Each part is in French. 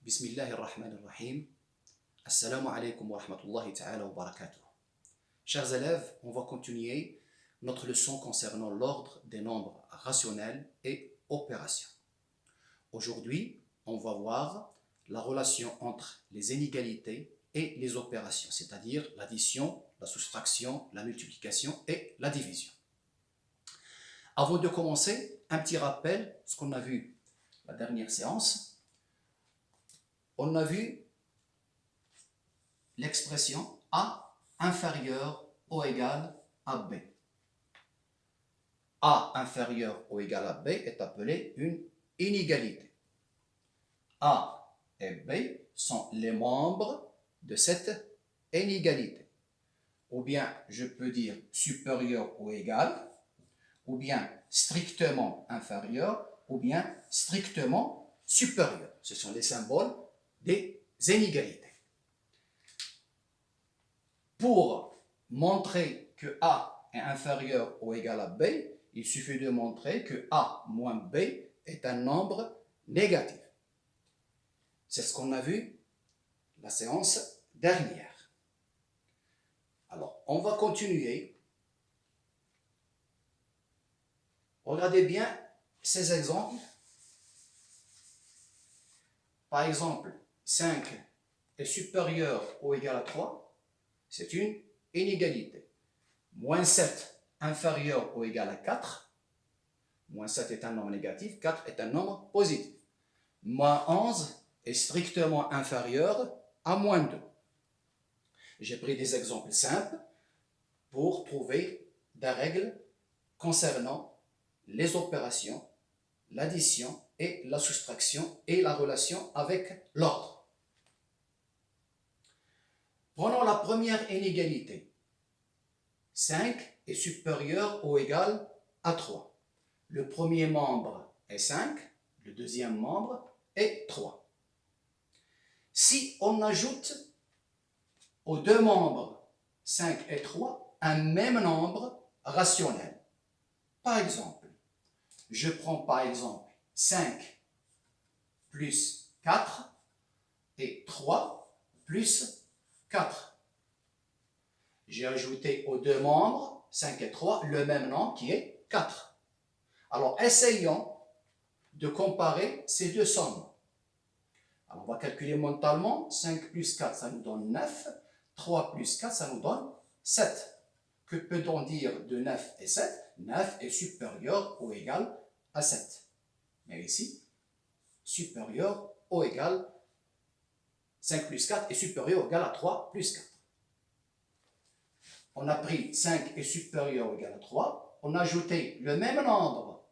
Bismillahir Rahmanir Rahim. Assalamu alaikum wa rahmatullahi ta'ala wa barakatuh. Chers élèves, on va continuer notre leçon concernant l'ordre des nombres rationnels et opérations. Aujourd'hui, on va voir la relation entre les inégalités et les opérations, c'est-à-dire l'addition, la soustraction, la multiplication et la division. Avant de commencer, un petit rappel, ce qu'on a vu la dernière séance. On a vu l'expression A inférieur ou égal à B. A inférieur ou égal à B est appelé une inégalité. A et B sont les membres de cette inégalité. Ou bien je peux dire supérieur ou égal, ou bien strictement inférieur, ou bien strictement supérieur. Ce sont les symboles des inégalités. Pour montrer que A est inférieur ou égal à B, il suffit de montrer que A moins B est un nombre négatif. C'est ce qu'on a vu la séance dernière. Alors, on va continuer. Regardez bien ces exemples. Par exemple, 5 est supérieur ou égal à 3, c'est une inégalité. Moins 7 inférieur ou égal à 4, moins 7 est un nombre négatif, 4 est un nombre positif. Moins 11 est strictement inférieur à moins 2. J'ai pris des exemples simples pour trouver des règles concernant les opérations, l'addition et la soustraction et la relation avec l'ordre. Prenons la première inégalité. 5 est supérieur ou égal à 3. Le premier membre est 5, le deuxième membre est 3. Si on ajoute aux deux membres 5 et 3 un même nombre rationnel, par exemple, je prends par exemple 5 plus 4 et 3 plus 4. J'ai ajouté aux deux membres, 5 et 3, le même nombre qui est 4. Alors, essayons de comparer ces deux sommes. Alors, on va calculer mentalement. 5 plus 4, ça nous donne 9. 3 plus 4, ça nous donne 7. Que peut-on dire de 9 et 7 ? 9 est supérieur ou égal à 7. Mais ici, supérieur ou égal 5 plus 4 est supérieur ou égal à 3 plus 4. On a pris 5 est supérieur ou égal à 3. On a ajouté le même nombre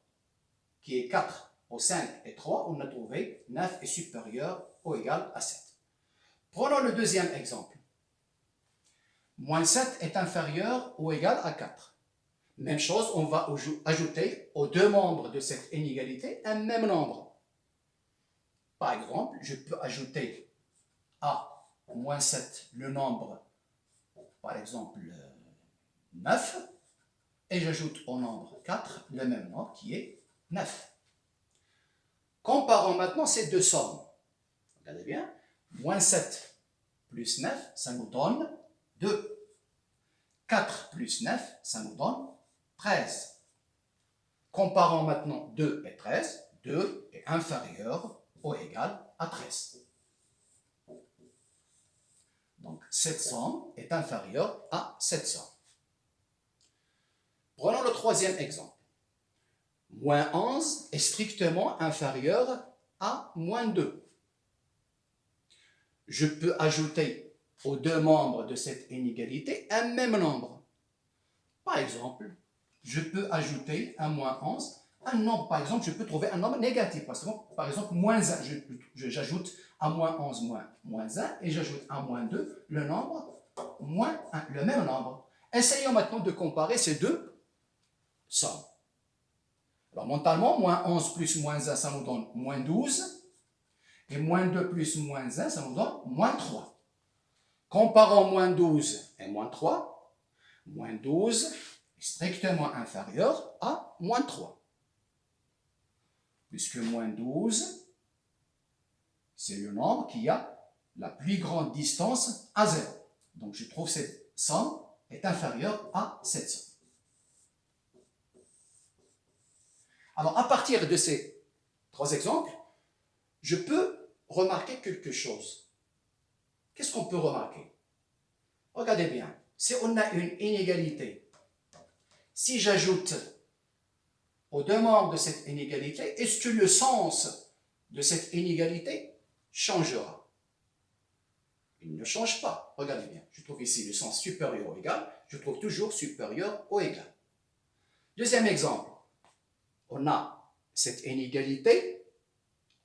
qui est 4 au 5 et 3. On a trouvé 9 est supérieur ou égal à 7. Prenons le deuxième exemple. Moins 7 est inférieur ou égal à 4. Même chose, on va ajouter aux deux membres de cette inégalité un même nombre. Par exemple, je peux ajouter à moins 7 le nombre, par exemple 9, et j'ajoute au nombre 4 le même nombre qui est 9. Comparons maintenant ces deux sommes. Regardez bien, moins 7 plus 9, ça nous donne 2. 4 plus 9, ça nous donne 13. Comparons maintenant 2 et 13. 2 est inférieur ou égal à 13. Donc, cette somme est inférieure à cette somme. Prenons le troisième exemple. Moins 11 est strictement inférieur à moins 2. Je peux ajouter aux deux membres de cette inégalité un même nombre. Par exemple, je peux ajouter à moins 11 un nombre. Par exemple, je peux trouver un nombre négatif. Par exemple, moins 1. J'ajoute à moins 11 moins 1 et j'ajoute à moins 2 le nombre moins 1, le même nombre. Essayons maintenant de comparer ces deux sommes. Alors, mentalement, moins 11 plus moins 1, ça nous donne moins 12. Et moins 2 plus moins 1, ça nous donne moins 3. Comparons moins 12 et moins 3. Moins 12 est strictement inférieur à moins 3. Puisque moins 12, c'est le nombre qui a la plus grande distance à 0. Donc je trouve cette somme est inférieure à cette somme. Alors à partir de ces 3 exemples, je peux remarquer quelque chose. Qu'est-ce qu'on peut remarquer? Regardez bien, si on a une inégalité, si j'ajoute aux 2 membres de cette inégalité, est-ce que le sens de cette inégalité changera? Il ne change pas. Regardez bien, je trouve ici le sens supérieur ou égal, je trouve toujours supérieur ou égal. Deuxième exemple, on a cette inégalité,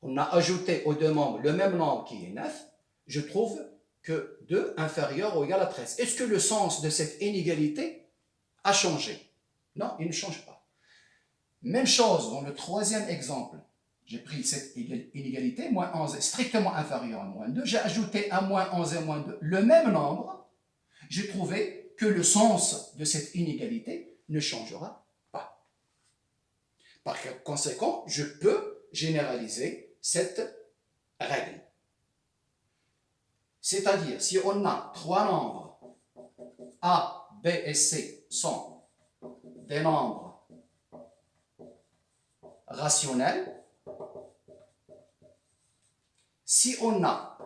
on a ajouté aux 2 membres le même nombre qui est 9, je trouve que 2 inférieur ou égal à 13. Est-ce que le sens de cette inégalité a changé? Non, il ne change pas. Même chose dans le 3e exemple. J'ai pris cette inégalité, moins 11 est strictement inférieur à moins 2. J'ai ajouté à moins 11 et moins 2 le même nombre. J'ai trouvé que le sens de cette inégalité ne changera pas. Par conséquent, je peux généraliser cette règle. C'est-à-dire, si on a 3 nombres, A, B et C sont des nombres rationnels, si on a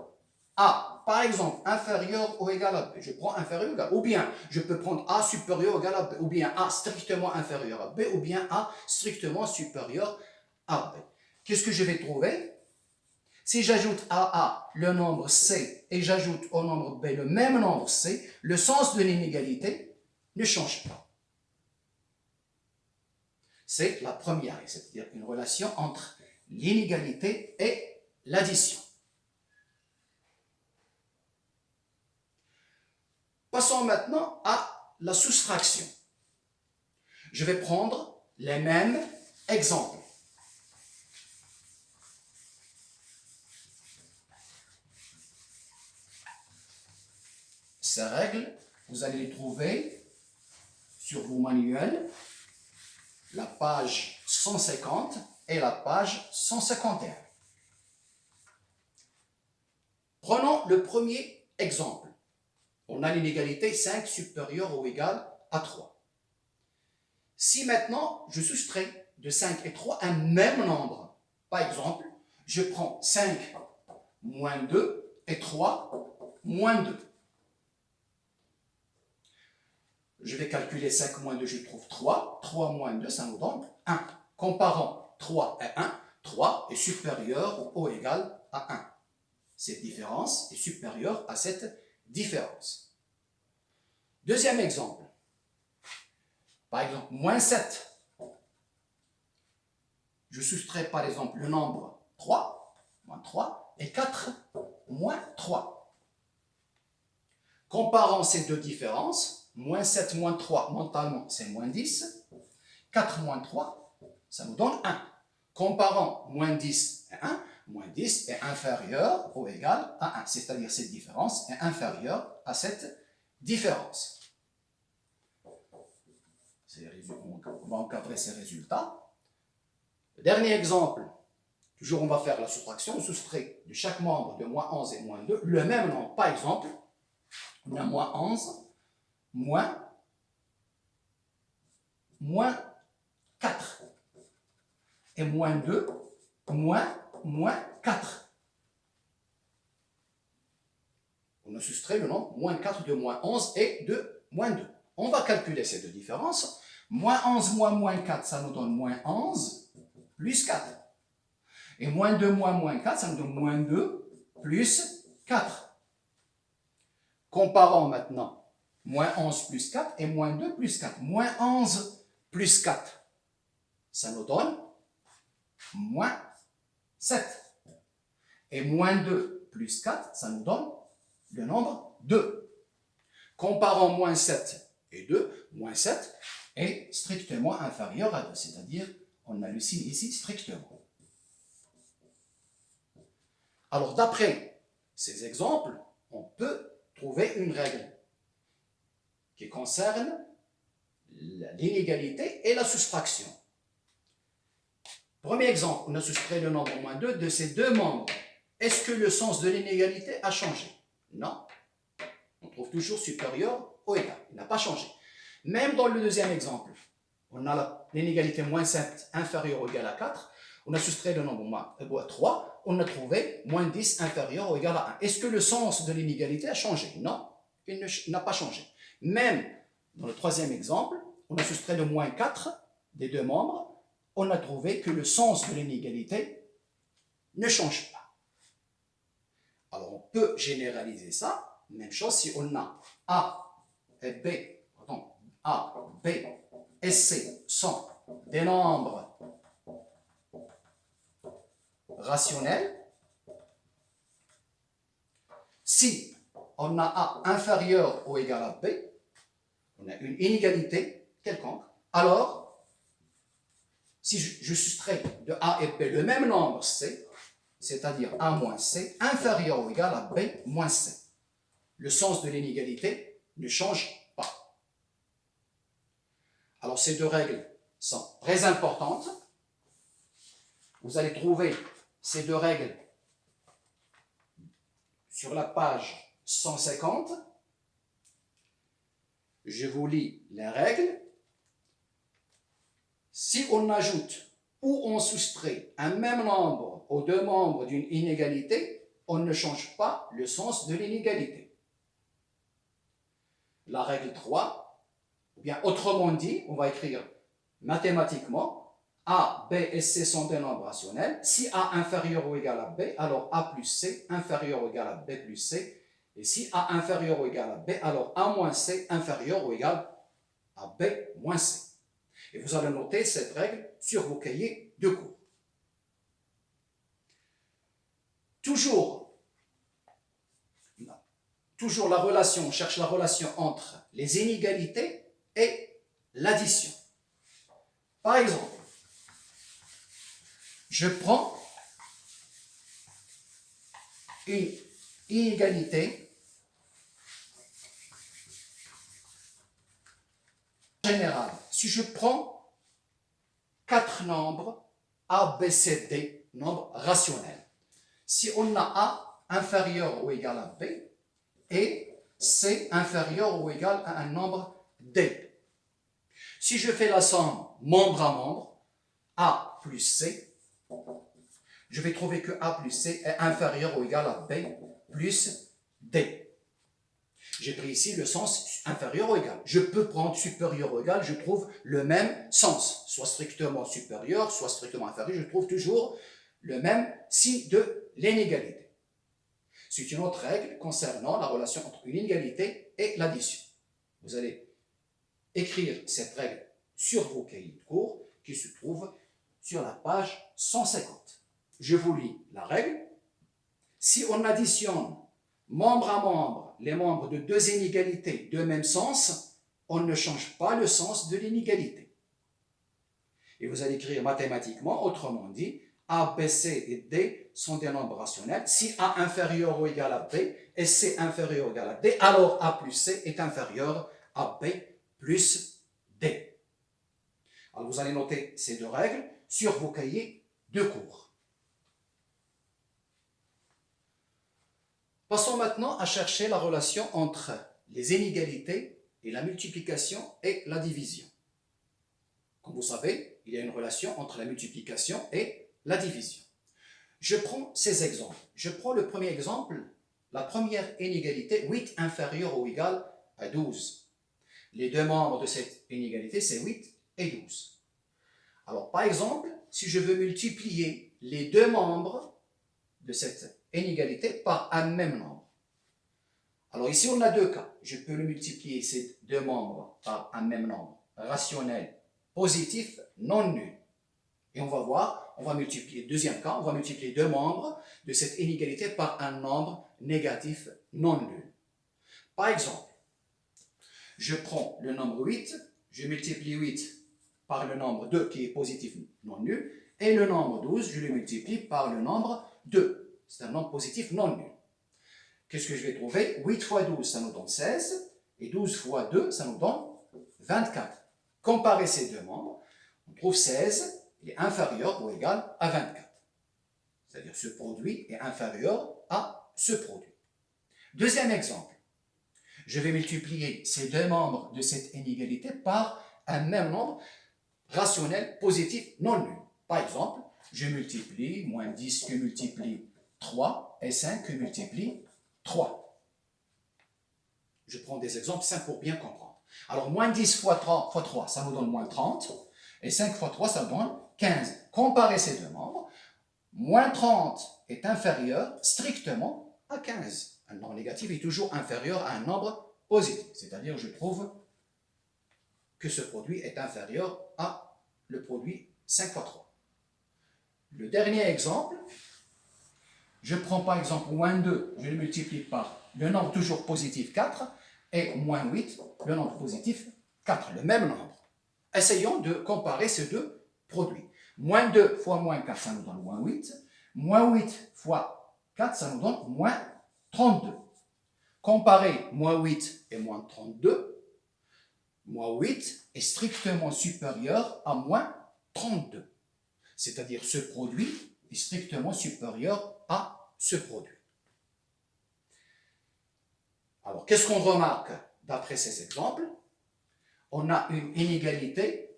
A, par exemple, inférieur ou égal à B, je prends inférieur ou égal, ou bien je peux prendre A supérieur ou égal à B, ou bien A strictement inférieur à B, ou bien A strictement supérieur à B. Qu'est-ce que je vais trouver? Si j'ajoute à A le nombre C et j'ajoute au nombre B le même nombre C, le sens de l'inégalité ne change pas. C'est la première, c'est-à-dire une relation entre l'inégalité et l'addition. Passons maintenant à la soustraction. Je vais prendre les mêmes exemples. Ces règles, vous allez les trouver sur vos manuels, la page 150 et la page 151. Prenons le premier exemple. On a l'inégalité 5 supérieure ou égale à 3. Si maintenant je soustrais de 5 et 3 un même nombre, par exemple, je prends 5 moins 2 et 3 moins 2. Je vais calculer 5 moins 2, je trouve 3. 3 moins 2, ça nous donne 1. Comparons 3 et 1, 3 est supérieur ou égal à 1. Cette différence est supérieure à cette différence. Deuxième exemple. Par exemple, moins 7. Je soustrais par exemple le nombre 3, moins 3, et 4, moins 3. Comparons ces deux différences. Moins 7, moins 3, mentalement, c'est moins 10. 4 moins 3, ça nous donne 1. Comparons moins 10 et 1, moins 10 est inférieur ou égal à 1. C'est-à-dire cette différence est inférieure à cette différence. On va encadrer ces résultats. Le dernier exemple, toujours on va faire la soustraction. On soustrait de chaque membre de moins 11 et moins 2 le même nombre. Par exemple, on a moins 11 moins 4 et moins 2 moins 4. On a soustrait le nombre moins 4 de moins 11 et de moins 2. On va calculer ces deux différences. Moins 11 moins 4, ça nous donne moins 11 plus 4. Et moins 2 moins 4, ça nous donne moins 2 plus 4. Comparons maintenant moins 11 plus 4 et moins 2 plus 4. Moins 11 plus 4, ça nous donne moins 7. Et moins 2 plus 4, ça nous donne le nombre 2. Comparons moins 7 et 2, moins 7 est strictement inférieur à 2, c'est-à-dire on a le signe ici strictement. Alors d'après ces exemples, on peut trouver une règle qui concerne l'inégalité et la soustraction. Premier exemple, on a soustrait le nombre moins 2 de ces deux membres. est-ce que le sens de l'inégalité a changé? Non. On trouve toujours supérieur ou égal. Il n'a pas changé. Même dans le deuxième exemple, on a l'inégalité moins 7 inférieur ou égal à 4. On a soustrait le nombre moins 3. On a trouvé moins 10 inférieur ou égal à 1. Est-ce que le sens de l'inégalité a changé? Non, il n'a pas changé. Même dans le troisième exemple, on a soustrait le moins 4 des deux membres. On a trouvé que le sens de l'inégalité ne change pas. Alors, on peut généraliser ça. Même chose si on a A et B, pardon, A, B et C sont des nombres rationnels. Si on a A inférieur ou égal à B, on a une inégalité quelconque, alors, si je soustrais de A et B le même nombre C, c'est-à-dire A moins C, inférieur ou égal à B moins C, le sens de l'inégalité ne change pas. Alors, ces deux règles sont très importantes. Vous allez trouver ces deux règles sur la page 150. Je vous lis les règles. Si on ajoute ou on soustrait un même nombre aux deux membres d'une inégalité, on ne change pas le sens de l'inégalité. La règle 3, ou bien autrement dit, on va écrire mathématiquement, A, B et C sont des nombres rationnels. Si A inférieur ou égal à B, alors A plus C inférieur ou égal à B plus C. Et si A inférieur ou égal à B, alors A moins C inférieur ou égal à B moins C. Et vous allez noter cette règle sur vos cahiers de cours. Toujours la relation, on cherche la relation entre les inégalités et l'addition. Par exemple, je prends une inégalité générale. Si je prends 4 nombres A, B, C, D, nombres rationnels, si on a A inférieur ou égal à B et C inférieur ou égal à un nombre D, si je fais la somme membre à membre, A plus C, je vais trouver que A plus C est inférieur ou égal à B plus D. J'ai pris ici le sens inférieur ou égal. Je peux prendre supérieur ou égal, je trouve le même sens, soit strictement supérieur, soit strictement inférieur, je trouve toujours le même signe de l'inégalité. C'est une autre règle concernant la relation entre une inégalité et l'addition. Vous allez écrire cette règle sur vos cahiers de cours qui se trouvent sur la page 150. Je vous lis la règle. Si on additionne membre à membre les membres de deux inégalités de même sens, on ne change pas le sens de l'inégalité. Et vous allez écrire mathématiquement, autrement dit, A, B, C et D sont des nombres rationnels. Si A inférieur ou égal à B et C inférieur ou égal à D, alors A plus C est inférieur à B plus D. Alors vous allez noter ces deux règles sur vos cahiers de cours. Passons maintenant à chercher la relation entre les inégalités et la multiplication et la division. Comme vous savez, il y a une relation entre la multiplication et la division. Je prends ces exemples. Je prends le premier exemple, la première inégalité, 8 inférieur ou égal à 12. Les deux membres de cette inégalité, c'est 8 et 12. Alors, par exemple, si je veux multiplier les deux membres de cette inégalité par un même nombre. Alors ici, on a deux cas. Je peux le multiplier, ces deux membres, par un même nombre rationnel, positif, non nul. Et on va voir, on va multiplier, deuxième cas, on va multiplier deux membres de cette inégalité par un nombre négatif, non nul. Par exemple, je prends le nombre 8, je multiplie 8 par le nombre 2 qui est positif, non nul, et le nombre 12, je le multiplie par le nombre 2. C'est un nombre positif non nul. Qu'est-ce que je vais trouver? 8 fois 12, ça nous donne 16, et 12 fois 2, ça nous donne 24. Comparez ces deux membres, on trouve 16 est inférieur ou égal à 24. c'est-à-dire ce produit est inférieur à ce produit. Deuxième exemple, je vais multiplier ces deux membres de cette inégalité par un même nombre rationnel positif non nul. Par exemple, je multiplie moins 10 que multiplie 3 et 5 que multiplie 3. Je prends des exemples simples pour bien comprendre. Alors, moins 10 fois 3, ça nous donne moins 30. Et 5 fois 3, ça donne 15. Comparez ces deux membres. Moins 30 est inférieur strictement à 15. Un nombre négatif est toujours inférieur à un nombre positif. C'est-à-dire, je trouve que ce produit est inférieur à le produit 5 fois 3. Le dernier exemple, je prends par exemple moins 2, je le multiplie par le nombre toujours positif 4, et moins 8, le nombre positif 4, le même nombre. Essayons de comparer ces deux produits. Moins 2 fois moins 4, ça nous donne moins 8. Moins 8 fois 4, ça nous donne moins 32. Comparer moins 8 et moins 32, moins 8 est strictement supérieur à moins 32. C'est-à-dire ce produit est strictement supérieur à ce produit. Alors, qu'est-ce qu'on remarque d'après ces exemples? On a une inégalité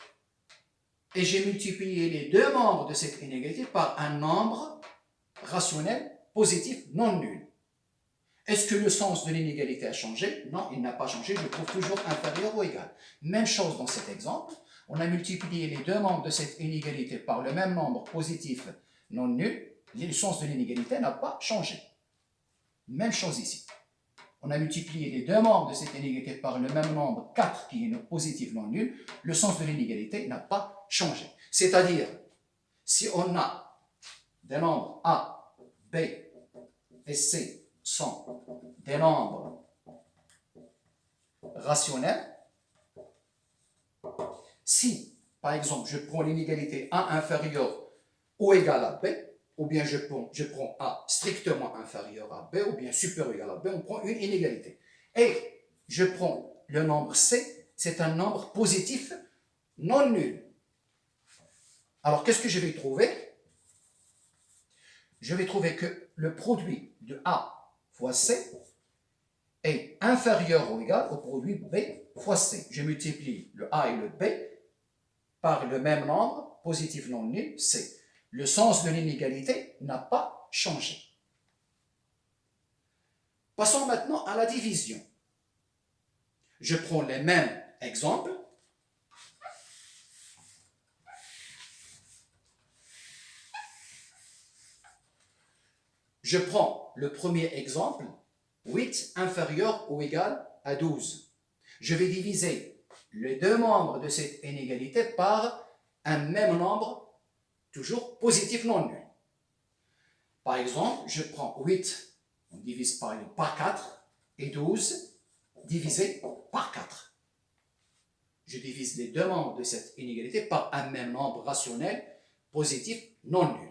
et j'ai multiplié les deux membres de cette inégalité par un nombre rationnel positif non nul. Est-ce que le sens de l'inégalité a changé? Non, il n'a pas changé, je le trouve toujours inférieur ou égal. Même chose dans cet exemple, on a multiplié les deux membres de cette inégalité par le même nombre positif non nul, le sens de l'inégalité n'a pas changé. Même chose ici. On a multiplié les deux membres de cette inégalité par le même nombre 4 qui est positif non nul, le sens de l'inégalité n'a pas changé. C'est-à-dire, si on a des nombres A, B et C sont des nombres rationnels, si, par exemple, je prends l'inégalité A inférieur ou égal à B, ou bien je prends A strictement inférieur à B, ou bien supérieur ou égal à B, on prend une inégalité. Et je prends le nombre C, c'est un nombre positif non nul. Alors, qu'est-ce que je vais trouver? Je vais trouver que le produit de A fois C est inférieur ou égal au produit B fois C. Je multiplie le A et le B par le même nombre positif non nul, C. Le sens de l'inégalité n'a pas changé. Passons maintenant à la division. Je prends les mêmes exemples. Je prends le premier exemple, 8 inférieur ou égal à 12. Je vais diviser les deux membres de cette inégalité par un même nombre, toujours positif non nul. Par exemple, je prends 8, on divise par 4, et 12 divisé par 4. Je divise les deux membres de cette inégalité par un même nombre rationnel positif non nul.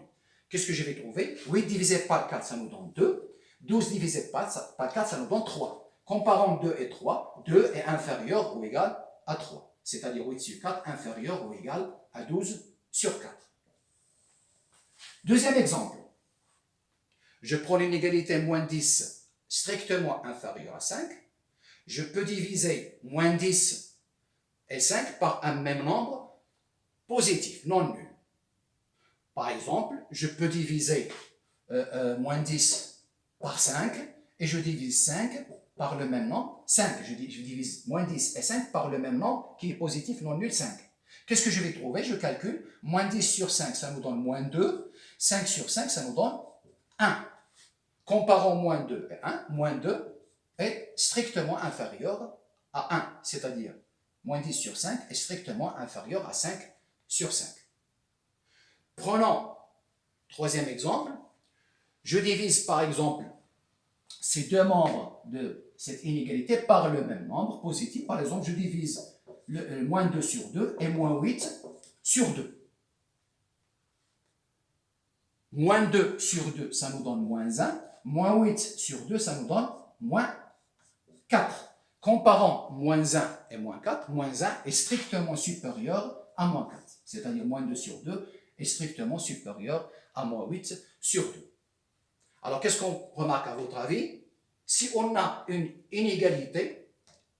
Qu'est-ce que je vais trouver? 8 divisé par 4, ça nous donne 2. 12 divisé par 4, ça nous donne 3. Comparons 2 et 3, 2 est inférieur ou égal à 3. C'est-à-dire 8 sur 4 inférieur ou égal à 12 sur 4. Deuxième exemple. Je prends l'inégalité moins 10 strictement inférieure à 5. Je peux diviser moins 10 et 5 par un même nombre positif, non nul. Par exemple, je peux diviser moins 10 par 5 et je divise 5 par le même nombre, 5. Je divise moins 10 et 5 par le même nombre qui est positif, non nul, 5. Qu'est-ce que je vais trouver? Je calcule, moins 10 sur 5, ça nous donne moins 2. 5 sur 5, ça nous donne 1. Comparons moins 2 et 1, moins 2 est strictement inférieur à 1, c'est-à-dire moins 10 sur 5 est strictement inférieur à 5 sur 5. Prenons troisième exemple. Je divise par exemple ces deux membres de cette inégalité par le même nombre positif. Par exemple, je divise moins 2 sur 2 et moins 8 sur 2. Moins 2 sur 2, ça nous donne moins 1. Moins 8 sur 2, ça nous donne moins 4. Comparons moins 1 et moins 4, moins 1 est strictement supérieur à moins 4. C'est-à-dire moins 2 sur 2 est strictement supérieur à moins 8 sur 2. Alors, qu'est-ce qu'on remarque à votre avis? Si on a une inégalité,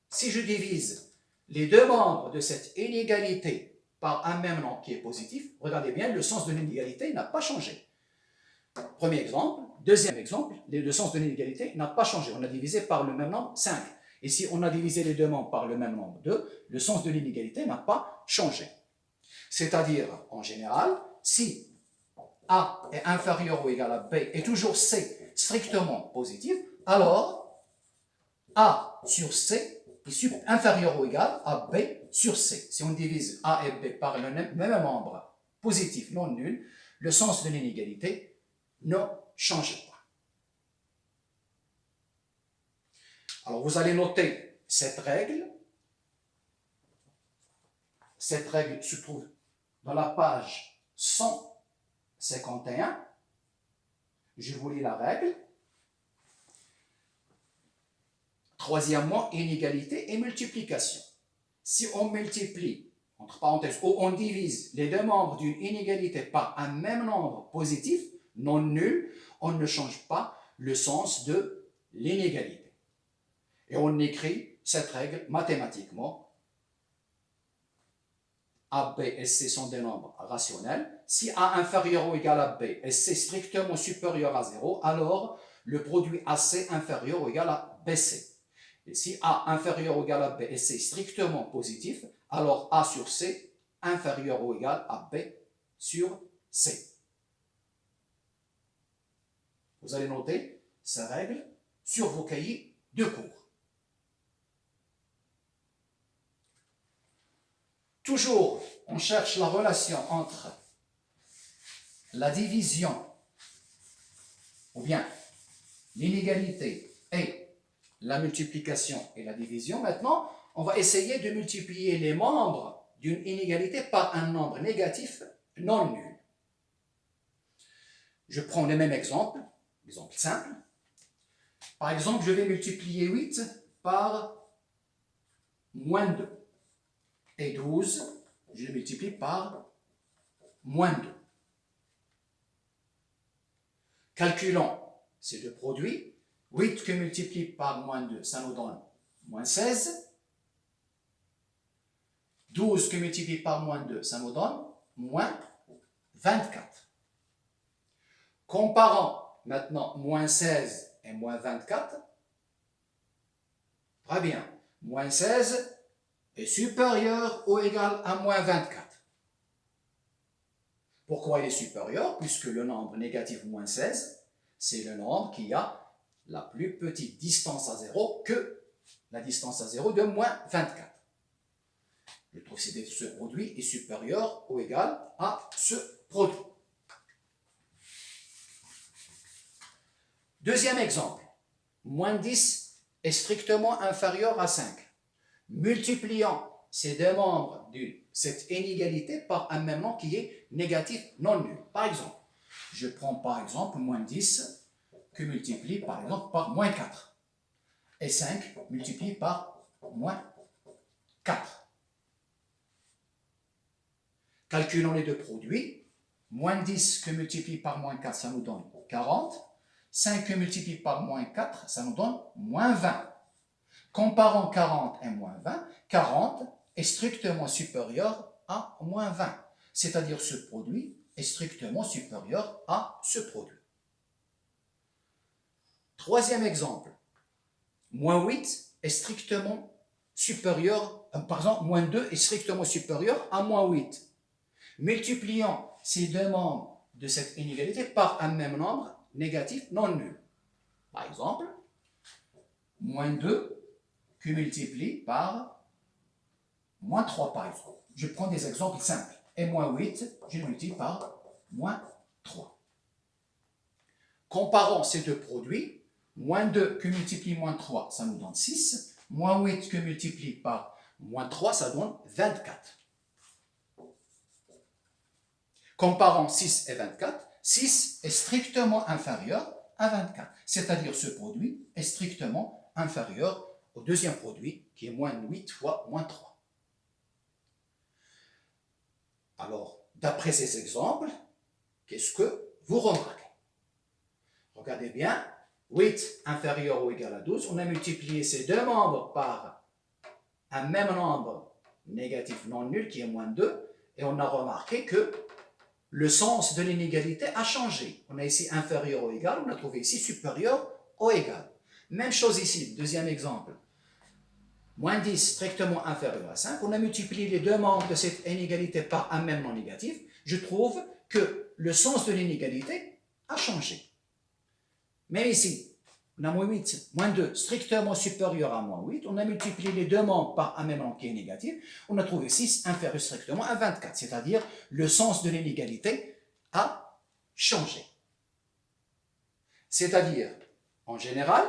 si je divise les deux membres de cette inégalité par un même nombre qui est positif, regardez bien, le sens de l'inégalité n'a pas changé. Premier exemple. Deuxième exemple, le sens de l'inégalité n'a pas changé. On a divisé par le même nombre 5. Et si on a divisé les deux membres par le même nombre 2, le sens de l'inégalité n'a pas changé. C'est-à-dire, en général, si A est inférieur ou égal à B et toujours C strictement positif, alors A sur C est inférieur ou égal à B sur C. Si on divise A et B par le même nombre positif non nul, le sens de l'inégalité ne change pas. Alors vous allez noter cette règle. Cette règle se trouve dans la page 151. Je vous lis la règle. Troisièmement, inégalité et multiplication. Si on multiplie, entre parenthèses, ou on divise les deux membres d'une inégalité par un même nombre positif, non nul, on ne change pas le sens de l'inégalité. Et on écrit cette règle mathématiquement. A, B et C sont des nombres rationnels. Si A inférieur ou égal à B et C strictement supérieur à 0, alors le produit AC inférieur ou égal à BC. Et si A inférieur ou égal à B et C strictement positif, alors A sur C inférieur ou égal à B sur C. Vous allez noter ces règles sur vos cahiers de cours. Toujours, on cherche la relation entre la division ou bien l'inégalité et la multiplication et la division. Maintenant, on va essayer de multiplier les membres d'une inégalité par un nombre négatif non nul. Je prends le même exemple simple. Par exemple, je vais multiplier 8 par moins 2. Et 12, je le multiplie par moins 2. Calculons ces deux produits. 8 que multiplie par moins 2, ça nous donne moins 16. 12 que multiplie par moins 2, ça nous donne moins 24. Comparons maintenant moins 16 et moins 24. Très bien. Moins 16 est supérieur ou égal à moins 24. Pourquoi il est supérieur? Puisque le nombre négatif moins 16, c'est le nombre qui a la plus petite distance à 0 que la distance à 0 de moins 24. Je trouve que ce produit est supérieur ou égal à ce produit. Deuxième exemple. Moins 10 est strictement inférieur à 5. Multipliant ces deux membres de cette inégalité par un même nombre qui est négatif non nul. Par exemple, je prends par exemple moins 10 que multiplie par exemple par moins 4. Et 5 multiplié par moins 4. Calculons les deux produits. Moins 10 que multiplie par moins 4, ça nous donne 40. 5 que multiplie par moins 4, ça nous donne moins 20. Comparons 40 et moins 20, 40 est strictement supérieur à moins 20. C'est-à-dire ce produit est strictement supérieur à ce produit. Troisième exemple. Moins 8 est strictement supérieur, par exemple, moins 2 est strictement supérieur à moins 8. Multiplions ces deux membres de cette inégalité par un même nombre négatif non nul. Par exemple, moins 2 que multiplie par moins 3 par exemple. Je prends des exemples simples. Et moins 8, je multiplie par moins 3. Comparons ces deux produits. Moins 2 que multiplie moins 3, ça nous donne 6. Moins 8 que multiplie par moins 3, ça donne 24. Comparons 6 et 24. 6 est strictement inférieur à 24. C'est-à-dire ce produit est strictement inférieur au deuxième produit qui est moins 8 fois moins 3. Alors, d'après ces exemples, qu'est-ce que vous remarquez. Regardez bien, 8 inférieur ou égal à 12, on a multiplié ces deux membres par un même nombre négatif non nul qui est moins 2, et on a remarqué que le sens de l'inégalité a changé. On a ici inférieur ou égal, on a trouvé ici supérieur ou égal. Même chose ici, deuxième exemple. Moins 10 strictement inférieur à 5, on a multiplié les deux membres de cette inégalité par un même non négatif. Je trouve que le sens de l'inégalité a changé. Même ici, on a moins 8, moins 2 strictement supérieur à moins 8. On a multiplié les deux membres par un même nombre qui est négatif. On a trouvé 6 inférieur strictement à 24. C'est-à-dire, le sens de l'inégalité a changé. C'est-à-dire, en général,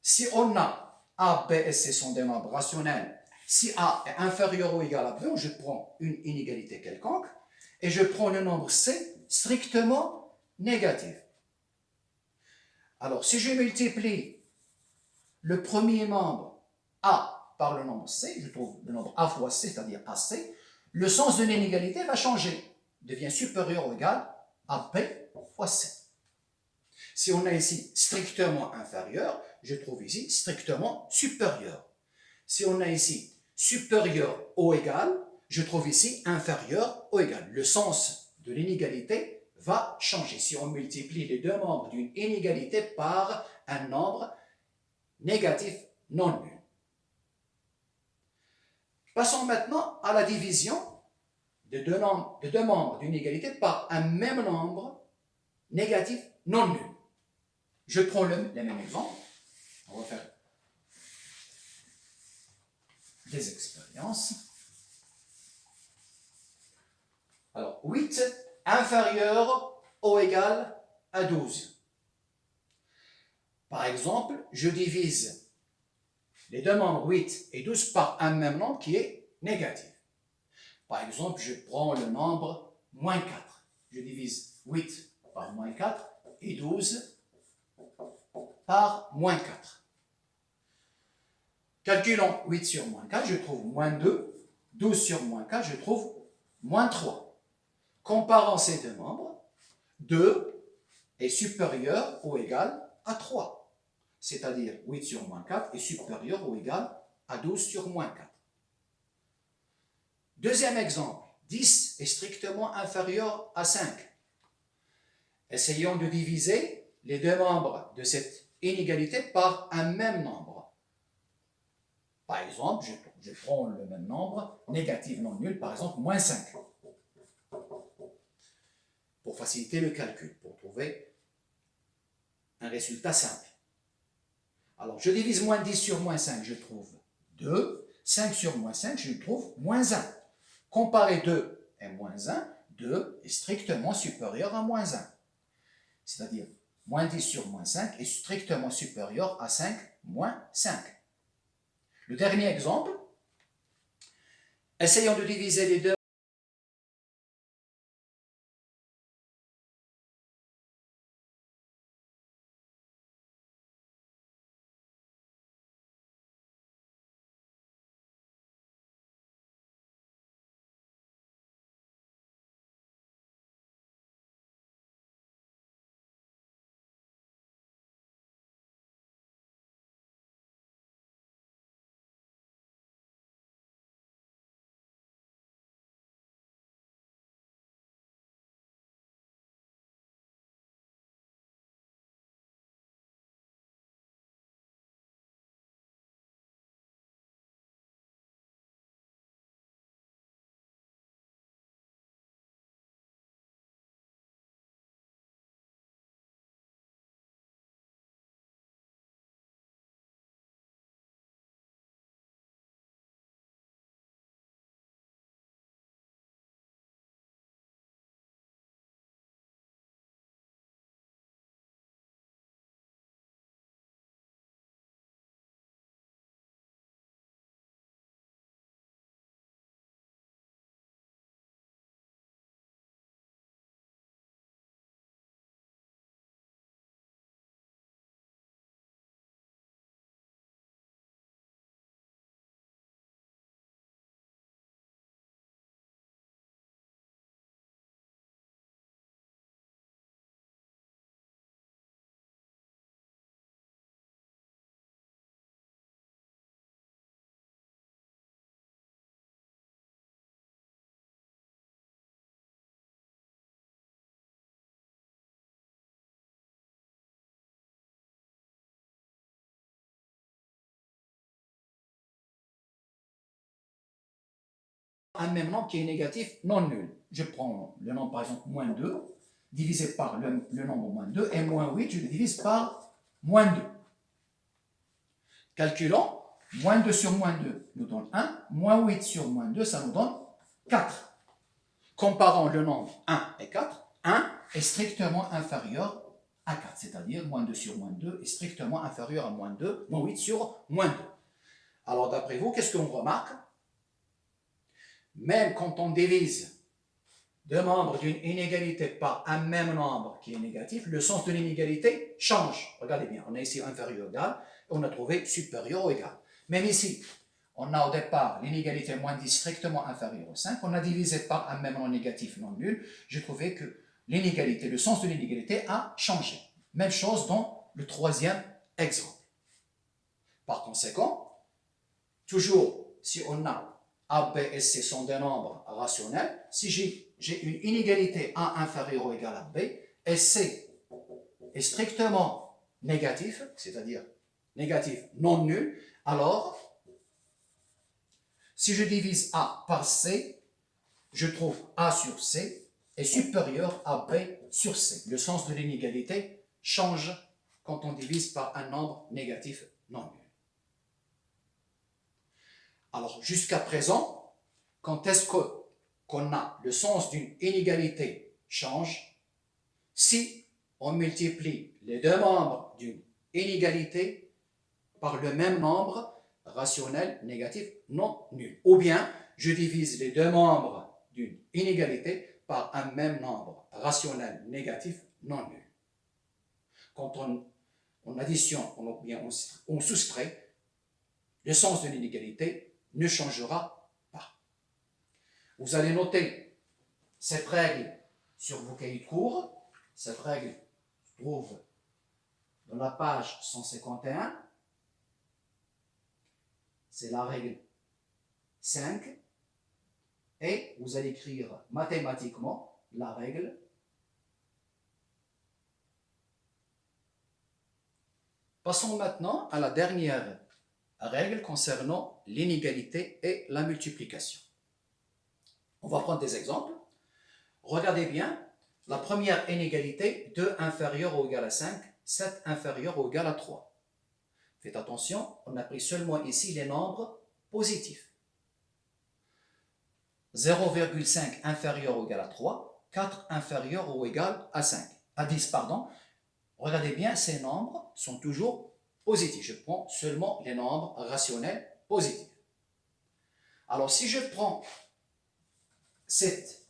si on a A, B et C sont des nombres rationnels, si A est inférieur ou égal à B, je prends une inégalité quelconque et je prends le nombre C strictement négatif. Alors, si je multiplie le premier membre A par le nombre C, je trouve le nombre A fois C, c'est-à-dire AC, le sens de l'inégalité va changer, devient supérieur ou égal à B fois C. Si on a ici strictement inférieur, je trouve ici strictement supérieur. Si on a ici supérieur ou égal, je trouve ici inférieur ou égal. Le sens de l'inégalité va changer si on multiplie les deux membres d'une inégalité par un nombre négatif non nul. Passons maintenant à la division de deux membres d'une égalité par un même nombre négatif non nul. Je prends le même exemple. On va faire des expériences. Alors, 8 inférieur ou égal à 12. Par exemple, je divise les deux membres 8 et 12 par un même nombre qui est négatif. Par exemple, je prends le nombre moins 4. Je divise 8 par moins 4 et 12 par moins 4. Calculons 8 sur moins 4, je trouve moins 2. 12 sur moins 4, je trouve moins 3. Comparant ces deux membres, 2 est supérieur ou égal à 3. C'est-à-dire 8 sur moins 4 est supérieur ou égal à 12 sur moins 4. Deuxième exemple, 10 est strictement inférieur à 5. Essayons de diviser les deux membres de cette inégalité par un même nombre. Par exemple, je prends le même nombre, négatif non nul, par exemple, moins 5. Pour faciliter le calcul, pour trouver un résultat simple. Alors, je divise moins 10 sur moins 5, je trouve 2. 5 sur moins 5, je trouve moins 1. Comparer 2 et moins 1, 2 est strictement supérieur à moins 1. C'est-à-dire, moins 10 sur moins 5 est strictement supérieur à 5 moins 5. Le dernier exemple, essayons de diviser les deux un même nombre qui est négatif non nul. Je prends le nombre par exemple moins 2, divisé par le nombre moins 2, et moins 8, je le divise par moins 2. Calculons, moins 2 sur moins 2 nous donne 1, moins 8 sur moins 2, ça nous donne 4. Comparons le nombre 1 et 4, 1 est strictement inférieur à 4, c'est-à-dire moins 2 sur moins 2 est strictement inférieur à moins 2, moins 8 sur moins 2. Alors d'après vous, qu'est-ce qu'on remarque? Même quand on divise deux membres d'une inégalité par un même nombre qui est négatif, le sens de l'inégalité change. Regardez bien, on a ici inférieur ou égal, et on a trouvé supérieur ou égal. Même ici, on a au départ l'inégalité moins 10 strictement inférieure au 5, on a divisé par un même nombre négatif non nul, j'ai trouvé que l'inégalité, le sens de l'inégalité a changé. Même chose dans le troisième exemple. Par conséquent, toujours si on a A, B et C sont des nombres rationnels, si j'ai une inégalité A inférieure ou égale à B, et C est strictement négatif, c'est-à-dire négatif non nul, alors si je divise A par C, je trouve A sur C est supérieur à B sur C. Le sens de l'inégalité change quand on divise par un nombre négatif non nul. Alors, jusqu'à présent, quand est-ce qu'on a le sens d'une inégalité change? Si on multiplie les deux membres d'une inégalité par le même nombre rationnel négatif non nul. Ou bien, je divise les deux membres d'une inégalité par un même nombre rationnel négatif non nul. Quand on additionne, on soustrait, le sens de l'inégalité ne changera pas. Vous allez noter cette règle sur vos cahiers de cours. Cette règle se trouve dans la page 151. C'est la règle 5. Et vous allez écrire mathématiquement la règle. Passons maintenant à la dernière règle concernant l'inégalité et la multiplication. On va prendre des exemples. Regardez bien, la première inégalité, 2 inférieur ou égal à 5, 7 inférieur ou égal à 3. Faites attention, on a pris seulement ici les nombres positifs. 0,5 inférieur ou égal à 3, 4 inférieur ou égal à 5, à 10, pardon. Regardez bien, ces nombres sont toujours positifs. Je prends seulement les nombres rationnels positifs. Alors, si je prends cette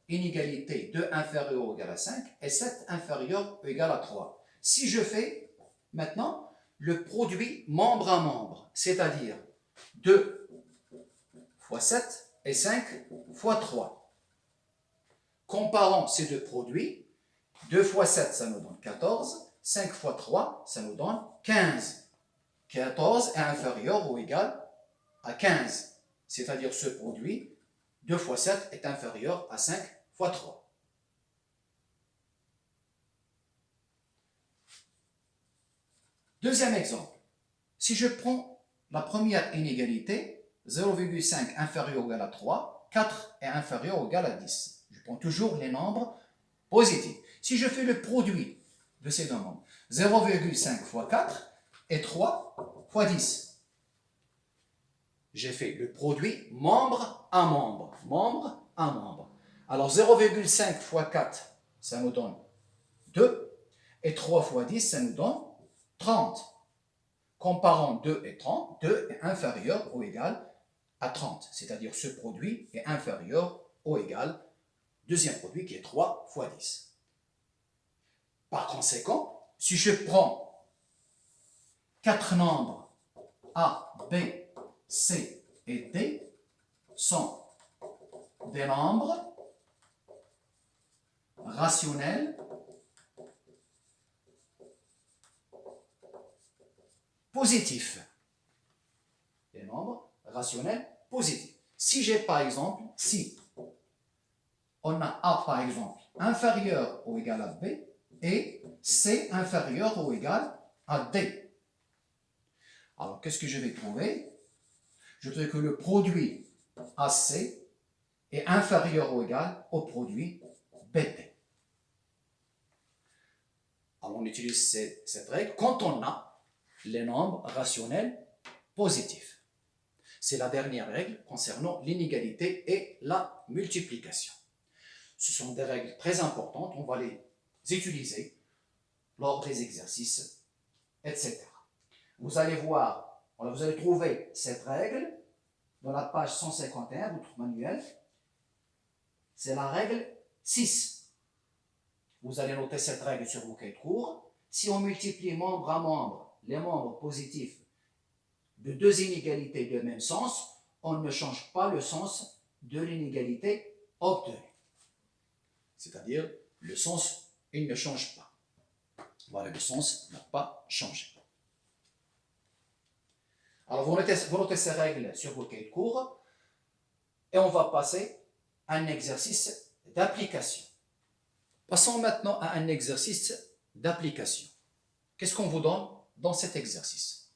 inégalité 2 inférieur ou égal à 5 et 7 inférieur ou égal à 3, si je fais maintenant le produit membre à membre, c'est-à-dire 2 fois 7 et 5 fois 3, comparons ces deux produits, 2 fois 7, ça nous donne 14, 5 fois 3, ça nous donne 15. 14 est inférieur ou égal à 15, c'est-à-dire ce produit, 2 fois 7 est inférieur à 5 fois 3. Deuxième exemple, si je prends la première inégalité, 0,5 inférieur ou égal à 3, 4 est inférieur ou égal à 10. Je prends toujours les nombres positifs. Si je fais le produit de ces deux nombres, 0,5 fois 4 et 3 fois 10. J'ai fait le produit membre à membre. Membre à membre. Alors 0,5 fois 4, ça nous donne 2. Et 3 fois 10, ça nous donne 30. Comparons 2 et 30, 2 est inférieur ou égal à 30. C'est-à-dire ce produit est inférieur ou égal deuxième produit qui est 3 fois 10. Par conséquent, si je prends 4 nombres A, B, C et D sont des nombres rationnels positifs. Des nombres rationnels positifs. Si j'ai par exemple, si on a A par exemple inférieur ou égal à B et C inférieur ou égal à D. Alors qu'est-ce que je vais trouver? Je trouve que le produit AC est inférieur ou égal au produit BT. Alors on utilise cette règle quand on a les nombres rationnels positifs. C'est la dernière règle concernant l'inégalité et la multiplication. Ce sont des règles très importantes, on va les utiliser lors des exercices, etc. Vous allez voir, vous allez trouver cette règle dans la page 151 de votre manuel. C'est la règle 6. Vous allez noter cette règle sur vos cahiers de cours. Si on multiplie membre à membre les membres positifs de deux inégalités de même sens, on ne change pas le sens de l'inégalité obtenue. C'est-à-dire, le sens, il ne change pas. Voilà, le sens n'a pas changé. Alors, vous notez ces règles sur vos cahiers de cours et on va passer à un exercice d'application. Passons maintenant à un exercice d'application. Qu'est-ce qu'on vous donne dans cet exercice?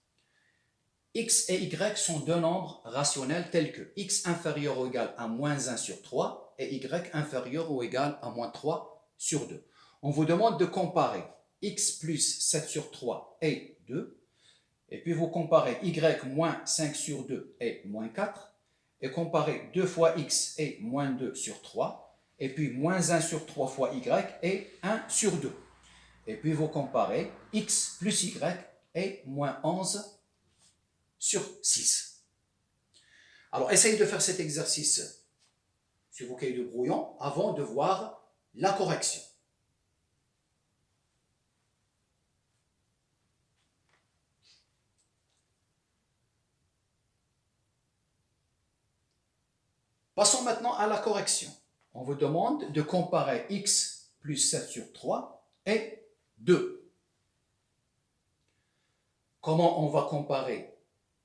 X et Y sont deux nombres rationnels tels que X inférieur ou égal à moins 1 sur 3 et Y inférieur ou égal à moins 3 sur 2. On vous demande de comparer X plus 7 sur 3 et 2, et puis vous comparez Y moins 5 sur 2 et moins 4, et comparez 2 fois X et moins 2 sur 3, et puis moins 1 sur 3 fois Y et 1 sur 2. Et puis vous comparez X plus Y et moins 11 sur 6. Alors, essayez de faire cet exercice sur vos cahiers de brouillon avant de voir la correction. Passons maintenant à la correction. On vous demande de comparer X plus 7 sur 3 et 2. Comment on va comparer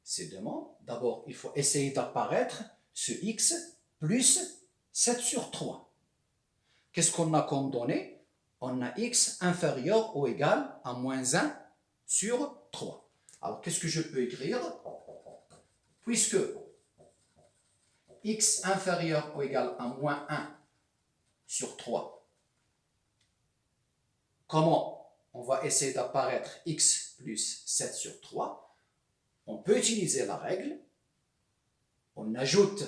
ces deux nombres? D'abord, il faut essayer d'apparaître ce X plus 7 sur 3. Qu'est-ce qu'on a comme données? On a X inférieur ou égal à moins 1 sur 3. Alors, qu'est-ce que je peux écrire? Puisque X inférieur ou égal à moins 1 sur 3, comment on va essayer d'apparaître X plus 7 sur 3? On peut utiliser la règle. On ajoute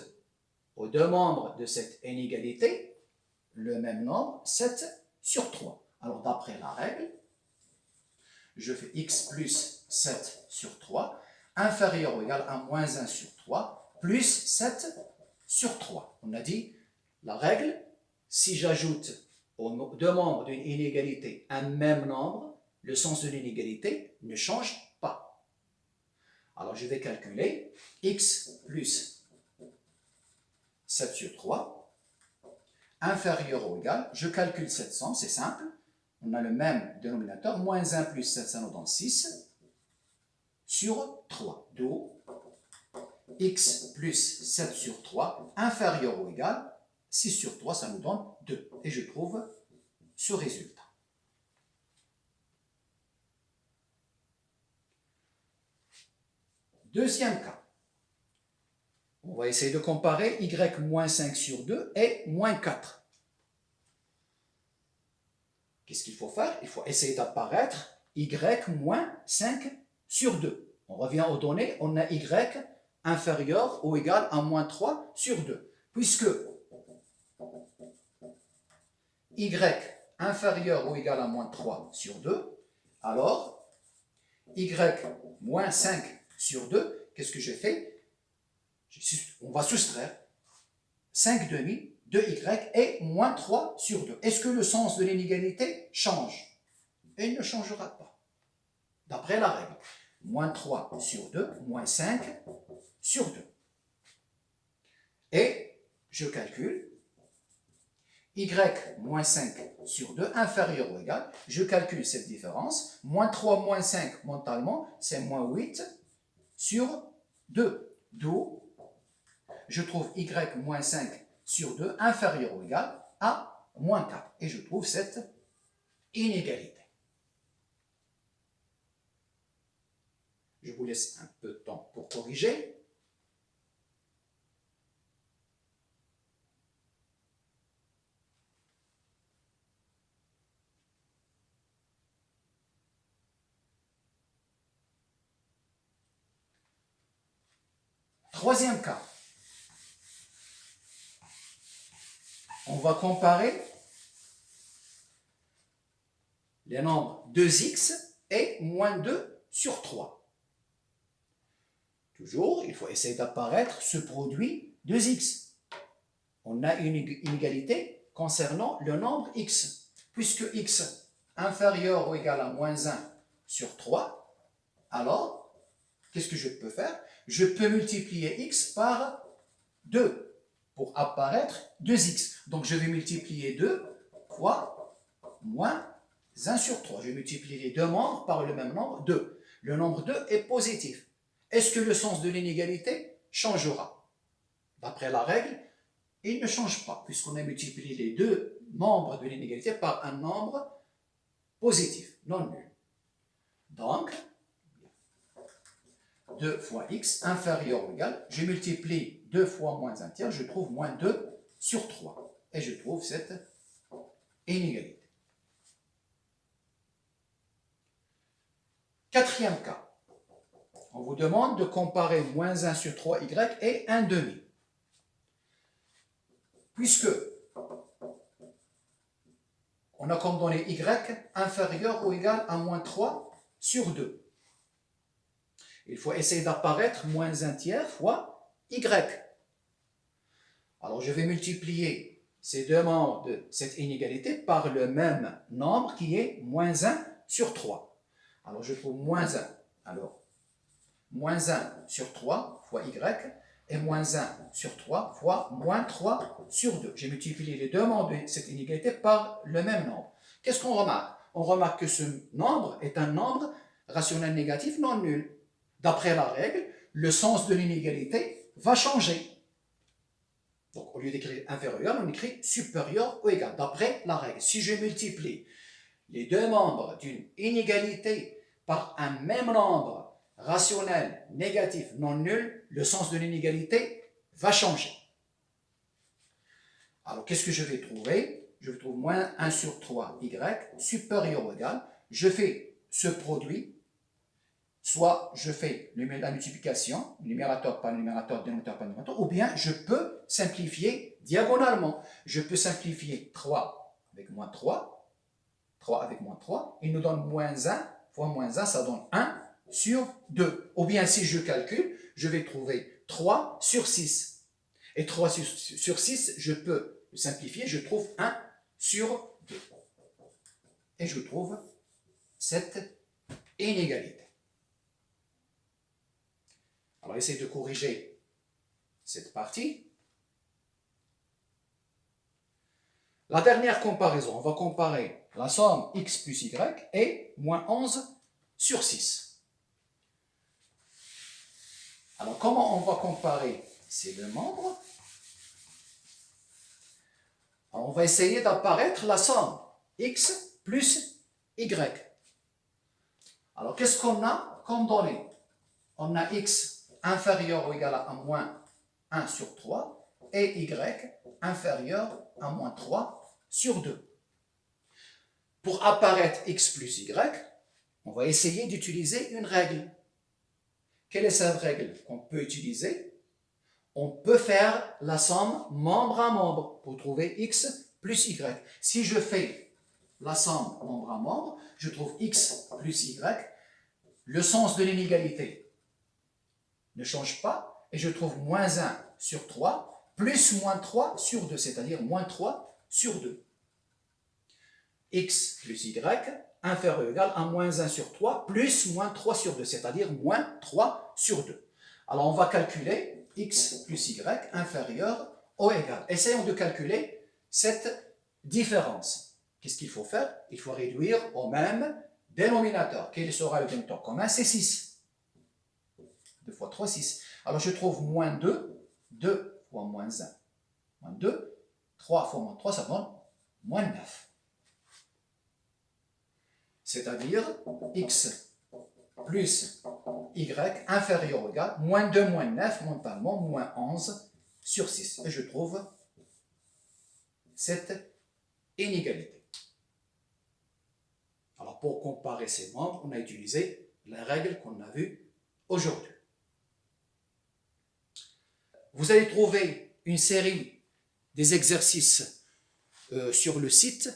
aux deux membres de cette inégalité le même nombre, 7 sur 3. Alors, d'après la règle, je fais X plus 7 sur 3 inférieur ou égal à moins 1 sur 3 plus 7 sur 3. On a dit, la règle, si j'ajoute aux deux membres d'une inégalité un même nombre, le sens de l'inégalité ne change pas. Alors, je vais calculer X plus 7 sur 3 inférieur ou égal, je calcule cette somme, c'est simple, on a le même dénominateur, moins 1 plus 7, ça nous donne 6, sur 3, d'où X plus 7 sur 3 inférieur ou égal, 6 sur 3, ça nous donne 2, et je trouve ce résultat. Deuxième cas. On va essayer de comparer Y moins 5 sur 2 et moins 4. Qu'est-ce qu'il faut faire? Il faut essayer d'apparaître Y moins 5 sur 2. On revient aux données, on a Y inférieur ou égal à moins 3 sur 2. Puisque Y inférieur ou égal à moins 3 sur 2, alors Y moins 5 sur 2, qu'est-ce que j'ai fait? On va soustraire 5 demi de Y et moins 3 sur 2. Est-ce que le sens de l'inégalité change? Il ne changera pas. D'après la règle, moins 3 sur 2, moins 5 sur 2. Et je calcule Y moins 5 sur 2 inférieur ou égal. Je calcule cette différence. Moins 3 moins 5 mentalement, c'est moins 8 sur 2. D'où je trouve Y moins 5 sur 2 inférieur ou égal à moins 4. Et je trouve cette inégalité. Je vous laisse un peu de temps pour corriger. Troisième cas. On va comparer les nombres 2x et moins 2 sur 3. Toujours, il faut essayer d'apparaître ce produit 2x. On a une inégalité concernant le nombre x. Puisque x inférieur ou égal à moins 1 sur 3, alors, qu'est-ce que je peux faire? Je peux multiplier x par 2 pour apparaître 2x. Donc, je vais multiplier 2 fois moins 1 sur 3. Je multiplie les deux membres par le même nombre, 2. Le nombre 2 est positif. Est-ce que le sens de l'inégalité changera? D'après la règle, il ne change pas, puisqu'on a multiplié les deux membres de l'inégalité par un nombre positif, non nul. Donc, 2 fois x inférieur ou égal, je multiplie 2 fois moins 1 tiers, je trouve moins 2 sur 3. Et je trouve cette inégalité. Quatrième cas. On vous demande de comparer moins 1 sur 3y et 1 demi. Puisque on a comme donné y inférieur ou égal à moins 3 sur 2. Il faut essayer d'apparaître moins 1 tiers fois y. Alors je vais multiplier ces deux membres de cette inégalité par le même nombre qui est moins 1 sur 3. Alors je trouve moins 1. Alors, moins 1 sur 3 fois y et moins 1 sur 3 fois moins 3 sur 2. J'ai multiplié les deux membres de cette inégalité par le même nombre. Qu'est-ce qu'on remarque? On remarque que ce nombre est un nombre rationnel négatif non nul. D'après la règle, le sens de l'inégalité va changer. Donc, au lieu d'écrire inférieur, on écrit supérieur ou égal, d'après la règle. Si je multiplie les deux membres d'une inégalité par un même nombre rationnel négatif non nul, le sens de l'inégalité va changer. Alors, qu'est-ce que je vais trouver? Je trouve moins 1 sur 3 y supérieur ou égal. Je fais ce produit, soit je fais la multiplication, numérateur par numérateur, dénominateur par dénominateur, ou bien je peux simplifier diagonalement. Je peux simplifier 3 avec moins 3, 3 avec moins 3, il nous donne moins 1 fois moins 1, ça donne 1 sur 2. Ou bien si je calcule, je vais trouver 3 sur 6. Et 3 sur 6, je peux le simplifier, je trouve 1 sur 2. Et je trouve cette inégalité. Alors, essayez de corriger cette partie. La dernière comparaison, on va comparer la somme x plus y et moins 11 sur 6. Alors, comment on va comparer ces deux membres? Alors, on va essayer d'apparaître la somme x plus y. Alors, qu'est-ce qu'on a comme données? On a x inférieur ou égal à moins 1 sur 3 et y inférieur à moins 3 sur 2. Pour apparaître x plus y, on va essayer d'utiliser une règle. Quelle est cette règle qu'on peut utiliser? On peut faire la somme membre à membre pour trouver x plus y. Si je fais la somme membre à membre, je trouve x plus y. Le sens de l'inégalité ne change pas et je trouve moins 1 sur 3 plus moins 3 sur 2, c'est-à-dire moins 3 sur 2. X plus y inférieur ou égal à moins 1 sur 3 plus moins 3 sur 2, c'est-à-dire moins 3 sur 2. Alors on va calculer x plus y inférieur ou égal. Essayons de calculer cette différence. Qu'est-ce qu'il faut faire? Il faut réduire au même dénominateur. Quel sera le dénominateur commun? C'est 6. 2 fois 3, 6. Alors je trouve moins 2, 2 fois moins 1, moins 2, 3 fois moins 3, ça donne moins 9. C'est-à-dire x plus y inférieur ou égal, moins 2, moins 9, mentalement, moins 11 sur 6. Et je trouve cette inégalité. Alors, pour comparer ces membres, on a utilisé la règle qu'on a vue aujourd'hui. Vous allez trouver une série des exercices sur le site.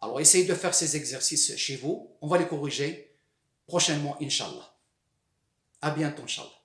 Alors, essayez de faire ces exercices chez vous. On va les corriger prochainement, Inch'Allah. À bientôt, Inch'Allah.